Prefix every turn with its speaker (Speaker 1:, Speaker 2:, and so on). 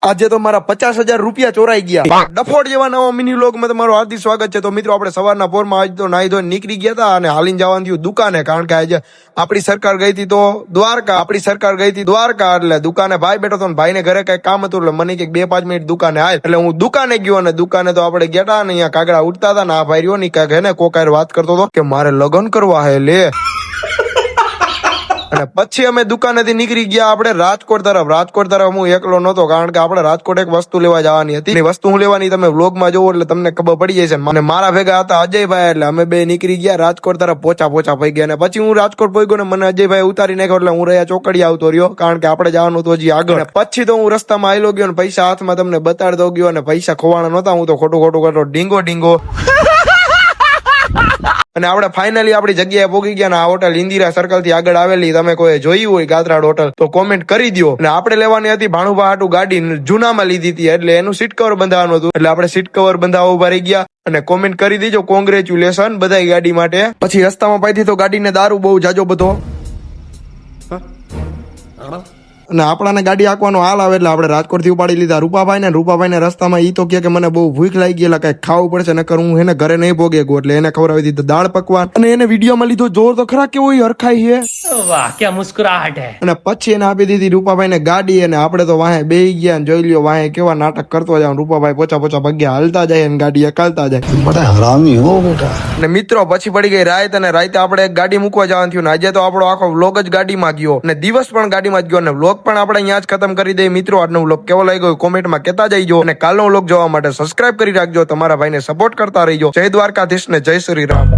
Speaker 1: આજે તો મારા 50,000 રૂપિયા ચોરાઈ ગયા। ડફોડ જેવા નવા મિની વ્લોગમાં તમારું હાર્દિક સ્વાગત છે। તો મિત્રો આપણે સવારના પોરમાં આજ તો નાહી ધોઈને નીકળી ગયા હતા અને હાલીને જવાનું થયું દુકાને, કારણ કે આજે આપણી સરકાર ગઈ હતી તો દ્વારકા એટલે દુકાને ભાઈ બેઠો હતો ને ભાઈને ઘરે કઈ કામ હતું એટલે મને કે 2-5 મિનિટ દુકાને આય, એટલે હું દુકાને ગયો અને દુકાને તો આપણે ગયા હતા ને અહીંયા કાગડા ઉડતા હતા ને આ ભાઈ રહ્યો ને કાંઈક હે ને કોકાર વાત કરતો હતો કે મારે લગ્ન કરવા હે લે। અને પછી અમે દુકાનેથી નીકળી ગયા આપણે રાજકોટ તરફ હું એકલો નહોતો, કારણ કે આપણે રાજકોટ એક વસ્તુ લેવા જવાની હતી। વસ્તુ હું લેવાની તમે વ્લોગમાં જોવો એટલે તમને ખબર પડી જશે। અને મારા ભેગા હતા અજયભાઈ, એટલે અમે બે નીકળી ગયા રાજકોટ તરફ પોચા પડી ગયા। અને પછી હું રાજકોટ પહોંચ્યો ને મને અજયભાઈ ઉતારી નાખ્યો, એટલે હું રહ્યા ચોકડી આવતો રહ્યો, કારણ કે આપણે જવાનું હતું હજી આગળ। પછી તો હું રસ્તામાં આવેલો ગયો ને પૈસા હાથમાં તમને બતાડી દો ગયો, અને પૈસા ખોવાના નહોતા, હું તો ખોટું કરતો ડીંગો અને આપણે ફાઇનલી આપણી જગ્યાએ પહોંચી ગયા ને આ હોટલ ઇન્દિરા સર્કલ થી આગળ આવેલી, તમે કોઈ જોઈ હોય ગાત્રાડ હોટલ તો કોમેન્ટ કરી દો। અને આપણે લેવાની હતી ભાણુભા હાટુ ગાડી, જૂનામાં લીધી હતી એટલે એનું સીટ કવર બંધાવવાનું હતું, એટલે આપણે સીટ કવર બંધાવવા ઉભા રહી ગયા। અને કોમેન્ટ કરી દીજો કોંગ્રેચ્યુલેશન બધા ગાડી માટે। પછી રસ્તામાં પાઈથી તો ગાડીને દારૂ બહુ જાજો બધો, અને આપણાને ગાડી આંકવાનો હાલ આવે એટલે આપણે રાજકોટ થી ઉપાડી લીધા રૂપાભાઈ ને રસ્તામાં ઈ તો કે મને બહુ ભૂખ લાગી ગયેલા, કઈ ખાવું પડશે નકર હું એને ઘરે નહીં ભોગે ગયો, એટલે એને ખવડાવી દીધું દાળ પકવાન। અને એને વિડીયોમાં લીધો જોર તો ખરા કેવો હરખાઈ છે,
Speaker 2: વાહ ક્યાં મુસ્કુરાહટ હે।
Speaker 1: અને પછી એને આપી દીધી રૂપાભાઈ ને ગાડી, અને આપણે તો વાહે બેહી ગયા ને જોઈ લ્યો વાહે કેવા નાટક કરતો જાવ। રૂપાભાઈ પોચા ભગ્યા હાલતા જાય અને ગાડી હકાલતા જાય,
Speaker 3: બડા હરામી હો બેટા।
Speaker 1: અને મિત્રો પછી પડી ગઈ રાત, અને રાતે આપણે એક ગાડી મૂકવા જવાનું થયું ને આજે તો આપણો આખો વ્લોગ જ ગાડીમાં ગયો અને દિવસ પણ ગાડીમાં જ ગયો, અને વ્લોગ પણ આપણે અહીંયા જ ખતમ કરી દઈએ। મિત્રો આજનો વ્લોગ કેવો લાગ્યો કોમેન્ટમાં કહેતા જઈજો, અને કાલનો વ્લોગ જોવા માટે સબસ્ક્રાઇબ કરી રાખજો, તમારા ભાઈને સપોર્ટ કરતા રહીજો। જય દ્વારકાધીશ ને જય શ્રી રામ।